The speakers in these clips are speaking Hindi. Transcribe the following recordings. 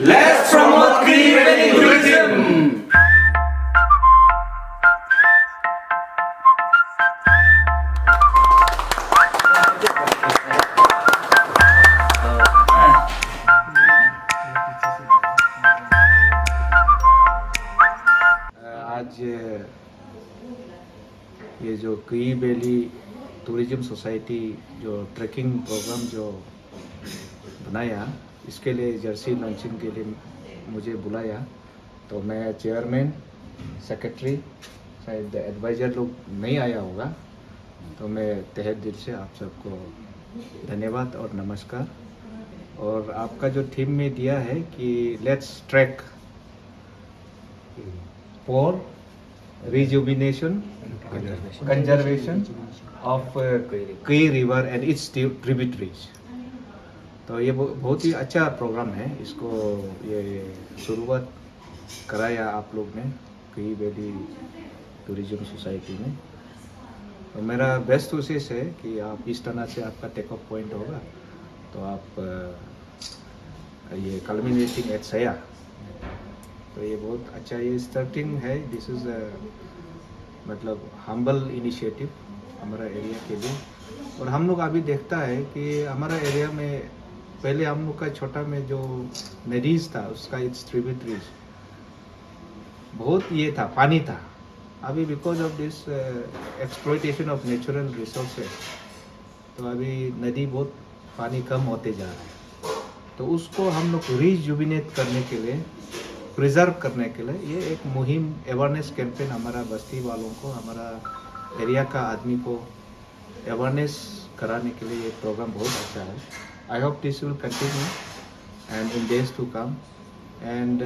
Let's promote creative tourism. आज ये जो कई वैली टूरिज्म सोसाइटी जो ट्रैकिंग प्रोग्राम जो बनाया, इसके लिए जर्सी लॉन्चिंग के लिए मुझे बुलाया, तो मैं चेयरमैन, सेक्रेटरी, शायद एडवाइज़र लोग नहीं आया होगा, तो मैं तहे दिल से आप सबको धन्यवाद और नमस्कार। और आपका जो थीम में दिया है कि let's track for rejuvenation, conservation of Kei River and its tributaries। तो ये बहुत ही अच्छा प्रोग्राम है। इसको ये शुरुआत कराया आप लोग ने कई वैली टूरिज्म सोसाइटी में। तो मेरा बेस्ट कोशिश है कि आप इस तरह से आपका टेक ऑफ पॉइंट होगा, तो आप ये कल्मिनेटिंग एट सया, तो ये बहुत अच्छा ये स्टार्टिंग है। दिस इज़ मतलब हम्बल इनिशिएटिव हमारा एरिया के लिए। और हम लोग अभी देखता है कि हमारा एरिया में पहले हम लोग का छोटा में जो नदीज था, उसका इट्स ट्रिब्यूटरीज बहुत ये था, पानी था। अभी because of this exploitation of natural resources, तो अभी नदी बहुत पानी कम होते जा रहा है। तो उसको हम लोग रिजुविनेट करने के लिए, प्रिजर्व करने के लिए ये एक मुहिम, अवेयरनेस कैंपेन हमारा बस्ती वालों को, हमारा एरिया का आदमी को अवेयरनेस कराने के लिए ये प्रोग्राम बहुत अच्छा है। I hope this will continue and in days to come. And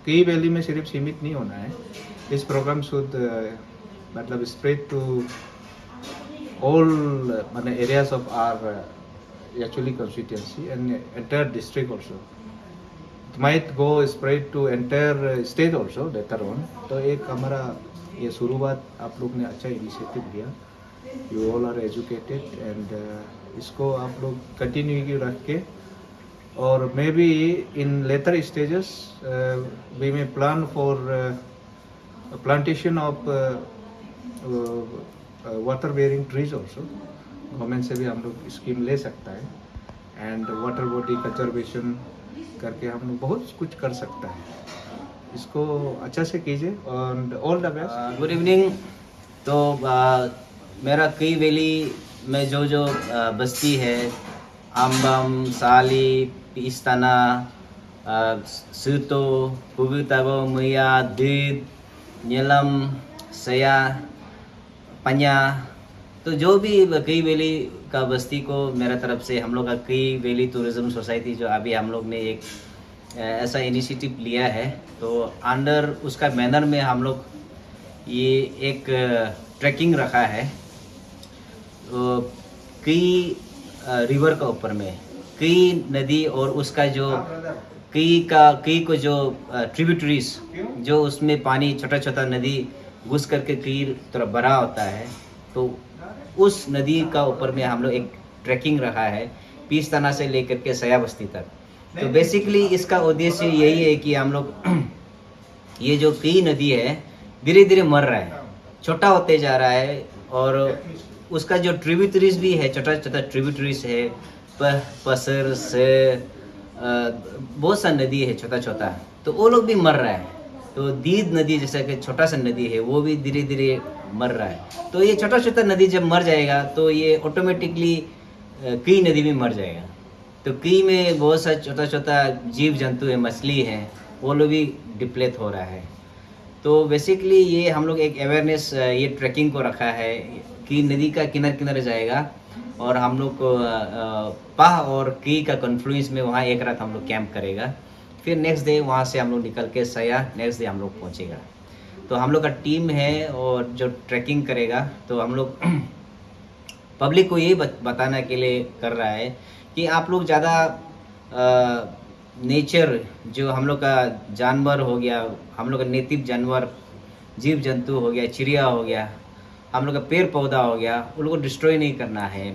कई वैली में सिर्फ सीमित नहीं होना है, दिस प्रोग्राम शुड मतलब स्प्रेड टू ऑल माने areas of our actually constituency and entire district also. might go spread to entire state also later on। तो एक हमारा ये शुरुआत आप लोग ने अच्छा इनिशिएटिव लिया। You all are educated and इसको आप लोग कंटिन्यू रख के, और maybe in later stages we may plan for plantation of water bearing trees also. Government से भी हम लोग स्कीम ले सकता है। एंड वाटर बॉडी कंजर्वेशन करके हम लोग बहुत कुछ कर सकता है। इसको अच्छा से कीजिए और all the best. Good evening. तो मेरा कई वैली में जो बस्ती है, आम्बम, साली, पिस्ताना, सुतो, पुगुतागो, मुया, दीद, नीलम, सया, पन्या, तो जो भी कई वैली का बस्ती को मेरा तरफ से हम लोग का कई वैली टूरिज्म सोसाइटी जो अभी हम लोग ने एक ऐसा इनिशिएटिव लिया है, तो अंडर उसका बैनर में हम लोग ये एक ट्रैकिंग रखा है। तो कई रिवर का ऊपर में कई नदी और उसका जो कई को जो ट्रिब्यूटरीज जो उसमें पानी छोटा छोटा नदी घुस करके कई तरफ भरा होता है, तो उस नदी का ऊपर में हम लोग एक ट्रैकिंग रखा है, पीस्ताना से लेकर के सया बस्ती तक। तो बेसिकली इसका उद्देश्य यही है कि हम लोग ये जो कई नदी है धीरे धीरे मर रहा है, छोटा होते जा रहा है, और उसका जो ट्रिब्यूटरीज भी है, छोटा छोटा ट्रिब्यूटरीज है, पसर से बहुत सा नदी है छोटा छोटा, तो वो लोग भी मर रहा है। तो दीद नदी जैसा कि छोटा सा नदी है, वो भी धीरे धीरे मर रहा है। तो ये छोटा छोटा नदी जब मर जाएगा तो ये ऑटोमेटिकली कई नदी में मर जाएगा। तो कई में बहुत सा छोटा छोटा जीव जंतु है, मछली है, वो लोग भी डिप्लेट हो रहा है। तो बेसिकली ये हम लोग एक अवेयरनेस ये ट्रैकिंग को रखा है कि नदी का किनारे किनारे जाएगा, और हम लोग को पाह और कई का कन्फ्लुएंस में वहाँ एक रात हम लोग कैंप करेगा। फिर नेक्स्ट डे वहाँ से हम लोग निकल के सया नेक्स्ट डे हम लोग पहुँचेगा। तो हम लोग का टीम है और जो ट्रैकिंग करेगा, तो हम लोग पब्लिक को ये बताने के लिए कर रहा है कि आप लोग ज़्यादा नेचर जो हम लोग का जानवर हो गया, हम लोग का नेटिव जानवर जीव जंतु हो गया, चिड़िया हो गया, हम लोग का पेड़ पौधा हो गया, उन लोगों को डिस्ट्रॉय नहीं करना है,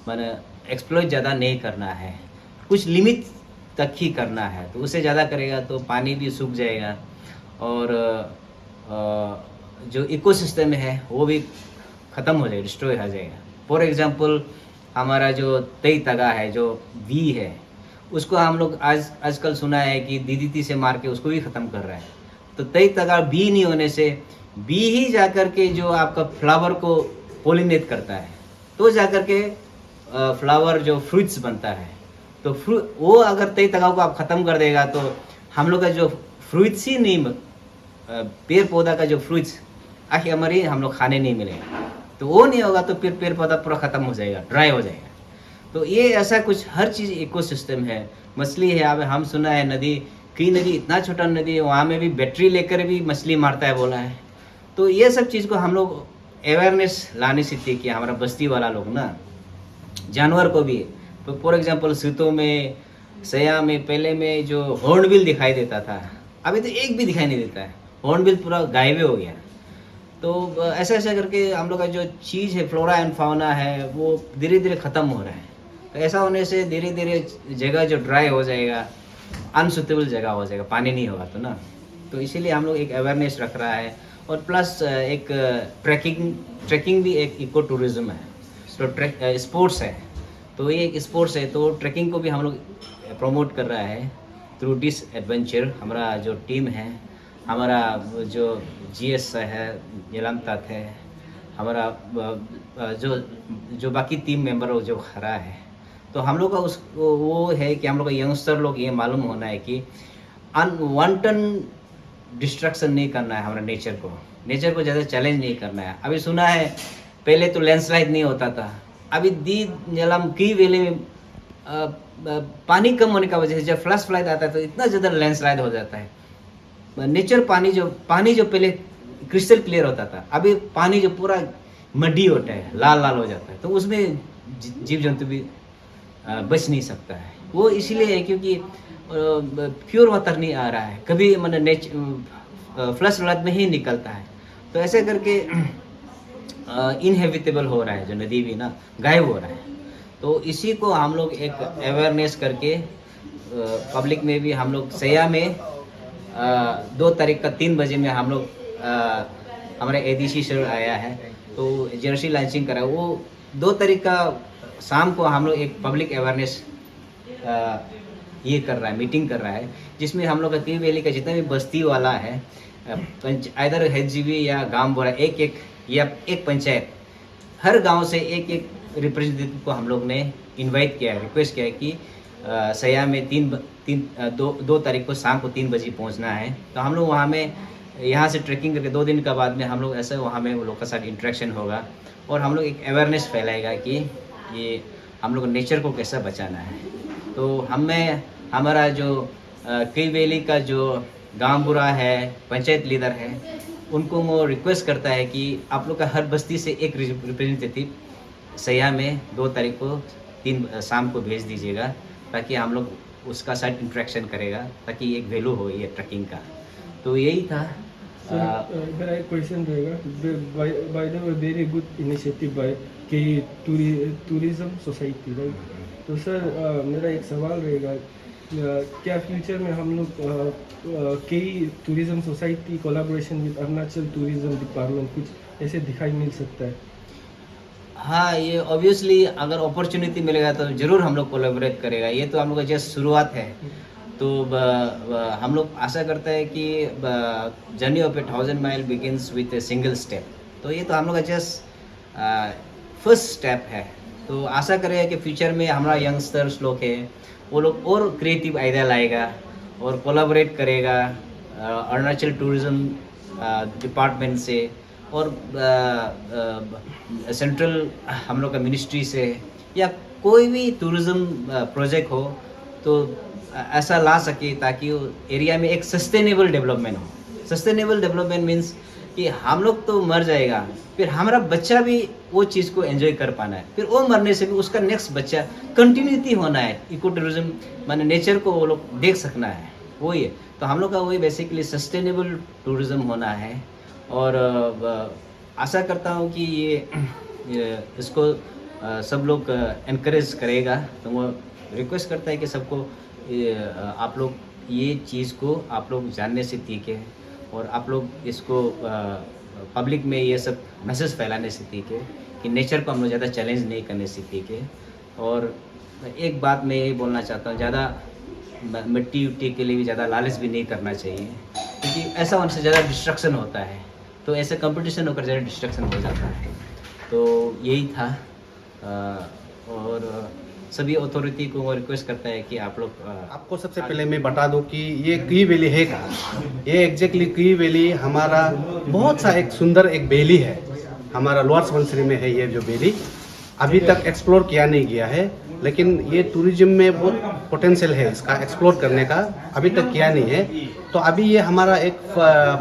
माने एक्सप्लॉइट ज़्यादा नहीं करना है, कुछ लिमिट तक ही करना है। तो उससे ज़्यादा करेगा तो पानी भी सूख जाएगा और जो इकोसिस्टम है वो भी ख़त्म हो जाएगा, डिस्ट्रॉय हो जाएगा। फॉर एग्जांपल हमारा जो तेई तगा है, जो बी है, उसको हम लोग आजकल सुना है कि DDT से मार के उसको भी ख़त्म कर रहा है। तो तेई तगा बी नहीं होने से बी ही जाकर के जो आपका फ्लावर को पोलिनेट करता है, तो जाकर के फ्लावर जो फ्रूट्स बनता है। तो वो अगर तेई तगा को आप ख़त्म कर देगा तो हम लोग का जो फ्रूट्स ही नहीं, पेड़ पौधा का जो फ्रूट्स आखिर हमारे हम लोग खाने नहीं मिलेगा। तो वो नहीं होगा तो फिर पेड़ पौधा पूरा ख़त्म हो जाएगा, ड्राई हो जाएगा। तो ये ऐसा कुछ हर चीज़ इकोसिस्टम है। मछली है, अब हम सुना है नदी, कई नदी इतना छोटा नदी है वहाँ में भी बैटरी लेकर भी मछली मारता है बोला है। तो ये सब चीज़ को हम लोग अवेयरनेस लाने सीखते कि हमारा बस्ती वाला लोग ना जानवर को भी। तो फॉर एग्जांपल सीतों में, सया में पहले में जो हॉर्नबिल दिखाई देता था, अभी तो एक भी दिखाई नहीं देता है, हॉर्नबिल पूरा गायब हो गया। तो ऐसा ऐसा करके हम लोग का जो चीज़ है, फ्लोरा एंड फाउना है, वो धीरे धीरे ख़त्म हो रहा है। तो ऐसा होने से धीरे धीरे जगह जो ड्राई हो जाएगा, अनसुटेबल जगह हो जाएगा, पानी नहीं होगा तो ना। तो इसीलिए हम लोग एक अवेयरनेस रख रहा है। और प्लस एक ट्रैकिंग भी एक इको टूरिज़्म है, तो स्पोर्ट्स है, तो ये एक स्पोर्ट्स है। तो ट्रैकिंग को भी हम लोग प्रमोट कर रहा है थ्रू दिस एडवेंचर। हमारा जो टीम है, हमारा जो GS है, नीलम तात है, हमारा जो बाकी टीम मेंबर जो खड़ा है, तो हम लोग का वो है कि हम लोग का यंगस्टर लोग ये मालूम होना है कि अनवांटेड डिस्ट्रक्शन नहीं करना है। हमारा नेचर को ज़्यादा चैलेंज नहीं करना है। अभी सुना है पहले तो लैंडस्लाइड नहीं होता था, अभी नीलम की वैली में पानी कम होने का वजह से जब फ्लश फ्लड आता है तो इतना ज़्यादा लैंडस्लाइड हो जाता है। नेचर पानी जो पहले क्रिस्टल क्लियर होता था, अभी पानी जो पूरा मड्डी होता है, लाल लाल हो जाता है। तो उसमें जीव जंतु भी बच नहीं सकता है। वो इसीलिए है क्योंकि प्योर वाटर नहीं आ रहा है, कभी मतलब फ्लश फ्लड में ही निकलता है। तो ऐसे करके इनहेबिटेबल हो रहा है, जो नदी भी ना गायब हो रहा है। तो इसी को हम लोग एक अवेयरनेस करके पब्लिक में भी हम लोग सया में 2 तारीख का 3 बजे में हम लोग हमारे ADC सर आया है, तो जर्सी लॉन्चिंग करा। वो 2 तारीख का शाम को हम लोग एक पब्लिक अवेयरनेस ये कर रहा है, मीटिंग कर रहा है, जिसमें हम लोग का की वैली का जितना भी बस्ती वाला है, इधर HGV या गांव बोरा एक पंचायत, हर गांव से एक रिप्रेजेंटेटिव को हम लोग ने इनवाइट किया है, रिक्वेस्ट किया है कि सया में 2 तारीख को शाम को 3 बजे पहुंचना है। तो हम लोग वहाँ में यहाँ से ट्रैकिंग करके 2 दिन के बाद में हम लोग ऐसे वहाँ में वो लोग के साथ इंटरेक्शन होगा और हम लोग एक अवेयरनेस फैलाएगा कि ये हम लोग नेचर को कैसा बचाना है। तो हमारा जो कई वैली का जो गांव बुरा है, पंचायत लीडर है, उनको वो रिक्वेस्ट करता है कि आप लोग का हर बस्ती से एक रिप्रेजेंटेटिव सया में 2 तारीख को 3 शाम को भेज दीजिएगा, ताकि हम लोग उसका साथ इंटरेक्शन करेगा, ताकि एक वैल्यू हो ये ट्रैकिंग का। तो यही था। मेरा एक क्वेश्चन रहेगा, by the way very good initiative by के टूरिज्म सोसाइटी, राइट? तो सर मेरा एक सवाल रहेगा, क्या फ्यूचर में हम लोग कई tourism society collaboration with Arunachal tourism department कुछ ऐसे दिखाई मिल सकता है? हाँ, ये ऑब्वियसली अगर अपॉर्चुनिटी मिलेगा तो ज़रूर हम लोग कोलैबोरेट करेगा। ये तो हम लोग का जस्ट शुरुआत है। तो हम लोग आशा करते हैं कि journey of 1000 mile begins with a single step. तो ये तो हम लोग का जस्ट फर्स्ट स्टेप है। तो आशा करें कि फ्यूचर में हमारा यंगस्टर्स लोग हैं, वो लोग और क्रिएटिव आइडिया लाएगा और कोलैबोरेट करेगा अरुणाचल टूरिज्म डिपार्टमेंट से और सेंट्रल हम लोग का मिनिस्ट्री से, या कोई भी टूरिज्म प्रोजेक्ट हो तो ऐसा ला सके ताकि एरिया में एक सस्टेनेबल डेवलपमेंट हो। सस्टेनेबल डेवलपमेंट मीन्स कि हम लोग तो मर जाएगा, फिर हमारा बच्चा भी वो चीज़ को एंजॉय कर पाना है, फिर वो मरने से भी उसका नेक्स्ट बच्चा कंटिन्यूटी होना है। इको टूरिज्म माने नेचर को वो लोग देख सकना है, वही है। तो हम लोग का वही बेसिकली सस्टेनेबल टूरिज्म होना है। और आशा करता हूँ कि ये इसको सब लोग एनकरेज करेगा। तो वो रिक्वेस्ट करता है कि सबको आप लोग ये चीज़ को आप लोग जानने से सीखे और आप लोग इसको पब्लिक में ये सब मैसेज फैलाने से सीखे कि नेचर को हम लोग ज़्यादा चैलेंज नहीं करने से सीखे। और एक बात मैं ये बोलना चाहता हूँ, ज़्यादा मिट्टी उट्टी के लिए भी ज़्यादा लालच भी नहीं करना चाहिए, क्योंकि ऐसा होने से ज़्यादा डिस्ट्रक्शन होता है। तो ऐसे कंपटीशन होकर ज़्यादा डिस्ट्रक्शन हो जाता है। तो यही था। और सभी अथॉरिटी को रिक्वेस्ट करता है कि आप लोग आपको सबसे पहले मैं बता दूं कि ये की वैली है कहाँ। ये एग्जैक्टली की वैली हमारा बहुत सा एक सुंदर एक वैली है, हमारा लोअर सुबनसिरी में है। ये जो वैली अभी तक एक्सप्लोर किया नहीं गया है, लेकिन ये टूरिज्म में बहुत पोटेंशियल है इसका एक्सप्लोर करने का, अभी तक किया नहीं है। तो अभी ये हमारा एक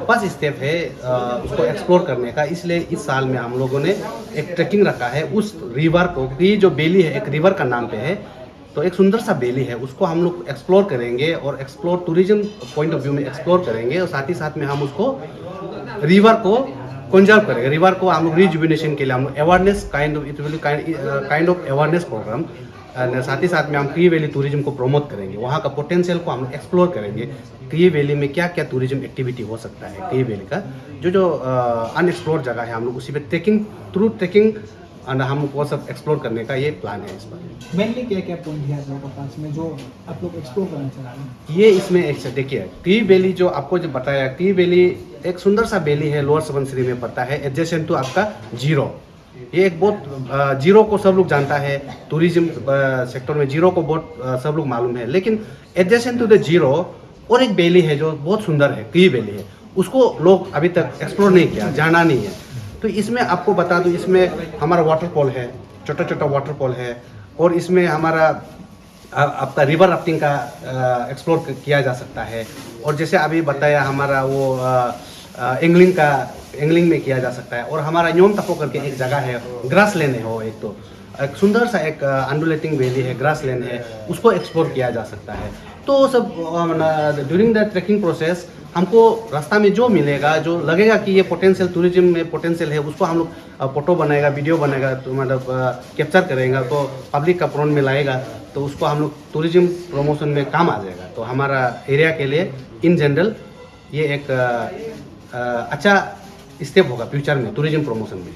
फर्स्ट स्टेप है उसको एक्सप्लोर करने का। इसलिए इस साल में हम लोगों ने एक ट्रैकिंग रखा है उस रिवर को। ये जो वैली है एक रिवर का नाम पे है, तो एक सुंदर सा वैली है, उसको हम लोग एक्सप्लोर करेंगे और explore tourism point of view में एक्सप्लोर करेंगे। और साथ ही साथ में हम उसको रिवर को कंजर्व करेंगे। रिवर को हम लोग रिजुविनेशन के लिए हम लोग awareness kind of awareness program, साथ ही साथ में हम की वैली टूरिज्म को प्रमोट करेंगे। वहाँ का पोटेंशियल को हम लोग एक्सप्लोर करेंगे। की वैली में क्या क्या टूरिज्म एक्टिविटी हो सकता है, की वैली का जो अनएक्सप्लोर जगह है हम लोग उसी पे ट्रैकिंग और हम लोग वो सब एक्सप्लोर करने का ये प्लान है इस पर। मेनली क्या क्या पॉइंट है आप लोगों के पास में जो आप लोग एक्सप्लोर करना चाहते हैं? ये इसमें एक देखिए, टी वैली जो आपको जो बताया, टी वैली एक सुंदर सा वैली है, लोअर सुबनसिरी में पड़ता है, एडजेसेंट टू आपका जीरो। ये एक बहुत जीरो को सब लोग जानता है, टूरिज्म सेक्टर में जीरो को बहुत सब लोग मालूम है। लेकिन एडजेसेंट टू द जीरो और एक वैली है जो बहुत सुंदर है, टी वैली है, उसको लोग अभी तक एक्सप्लोर नहीं किया, जाना नहीं है। तो इसमें आपको बता दूं, इसमें हमारा वाटरफॉल है, छोटा छोटा वाटरफॉल है, और इसमें हमारा आपका रिवर राफ्टिंग का एक्सप्लोर किया जा सकता है। और जैसे अभी बताया हमारा वो एंगलिंग में किया जा सकता है। और हमारा न्योम तपो करके एक जगह है, ग्रास लैंड है, वो एक तो एक सुंदर सा एक अंडुलेटिंग वैली है, ग्रास लैंड है, उसको एक्सप्लोर किया जा सकता है। तो सब ड्यूरिंग द ट्रैकिंग प्रोसेस हमको रास्ता में जो मिलेगा, जो लगेगा कि ये पोटेंशियल टूरिज्म में पोटेंशियल है, उसको हम लोग फोटो बनाएगा, वीडियो बनाएगा, तो मतलब कैप्चर करेगा, तो पब्लिक का फ्रंट में लाएगा, तो उसको हम लोग टूरिज्म प्रमोशन में काम आ जाएगा। तो हमारा एरिया के लिए इन जनरल ये एक अच्छा स्टेप होगा फ्यूचर में टूरिज्म प्रमोशन में।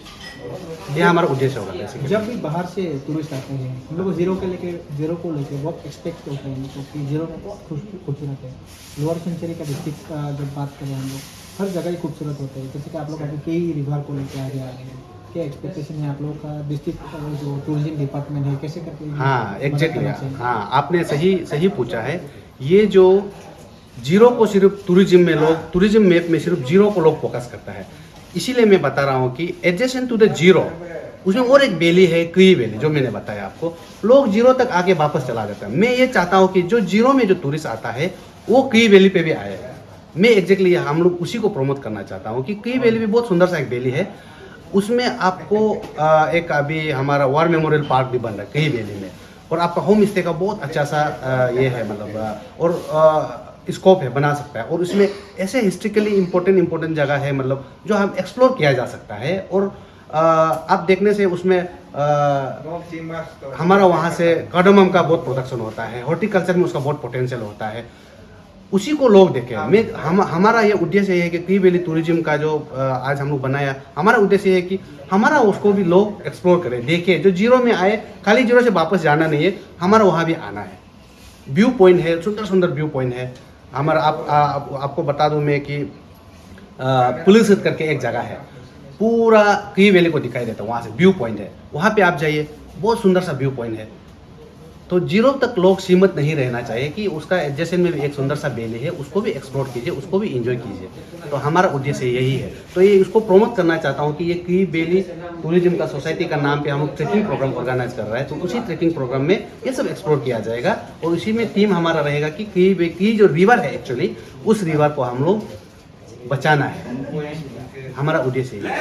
ये हमारा उद्देश्य होगा। बेसिकली जब भी बाहर से टूरिस्ट आते हैं, हम लोग जीरो को लेके बहुत एक्सपेक्ट होते हैं, क्योंकि जीरो में बहुत खूबसूरत है। लोअर सुबनसिरी का डिस्ट्रिक्ट का जब बात करें हम लोग, हर जगह ही खूबसूरत होते हैं। जैसे कि आप लोग अभी कई रिवर को लेके आ रहे हैं, क्या एक्सपेक्टेशन है आप लोगों का डिस्ट्रिक्ट जो टूरिज्म डिपार्टमेंट है कैसे करके? हाँ एग्जैक्टली, हाँ आपने सही पूछा है। ये जो जीरो को सिर्फ टूरिज्म में लोग, टूरिज्म मैप में सिर्फ जीरो को लोग फोकस करता है, इसीलिए मैं बता रहा हूँ कि एडजेसेंट टू द जीरो उसमें और एक वैली है, की वैली, जो मैंने बताया आपको। लोग जीरो तक आके वापस चला जाता है। मैं ये चाहता हूँ कि जो जीरो में जो टूरिस्ट आता है वो की वैली पे भी आए। मैं एग्जैक्टली हम लोग उसी को प्रमोट करना चाहता हूँ कि की वैली भी बहुत सुंदर सा एक वैली है। उसमें आपको एक अभी हमारा वॉर मेमोरियल पार्क भी बन रहा है की वैली में, और आपका होम स्टे का बहुत अच्छा सा ये है, मतलब और स्कोप है, बना सकता है। और उसमें ऐसे हिस्ट्रिकली इम्पोर्टेंट जगह है, मतलब जो हम एक्सप्लोर किया जा सकता है। और आप देखने से उसमें हमारा वहाँ से कार्डमम का बहुत प्रोडक्शन होता है, हॉर्टिकल्चर में उसका बहुत पोटेंशियल होता है, उसी को लोग देखें। हमारा ये उद्देश्य है कि की वैली टूरिज्म का जो आज हम लोग बनाया, हमारा उद्देश्य है कि हमारा उसको भी लोग एक्सप्लोर करें, देखें। जो जीरो में आए, खाली जीरो से वापस जाना नहीं है, हमारा वहाँ भी आना है। व्यू पॉइंट है, सुंदर व्यू पॉइंट है हमारा। आपको बता दूं मैं कि पुलिस करके एक जगह है, पूरा की वैली को दिखाई देता है, वहाँ से व्यू पॉइंट है, वहाँ पे आप जाइए, बहुत सुंदर सा व्यू पॉइंट है। तो जीरो तक लोग सीमित नहीं रहना चाहिए कि उसका एडजेसेंट में भी एक सुंदर सा वैली है, उसको भी एक्सप्लोर कीजिए, उसको भी एंजॉय कीजिए। तो हमारा उद्देश्य यही है। तो ये इसको प्रमोट करना चाहता हूँ कि ये की वैली टूरिज्म का सोसाइटी का नाम पे हम लोग ट्रैकिंग प्रोग्राम ऑर्गेनाइज कर रहा है। तो उसी ट्रैकिंग प्रोग्राम में ये सब एक्सप्लोर किया जाएगा, और उसी में थीम हमारा रहेगा कि की जो रिवर है एक्चुअली, उस रिवर को हम लोग बचाना है। हमारा उद्देश्य यही है।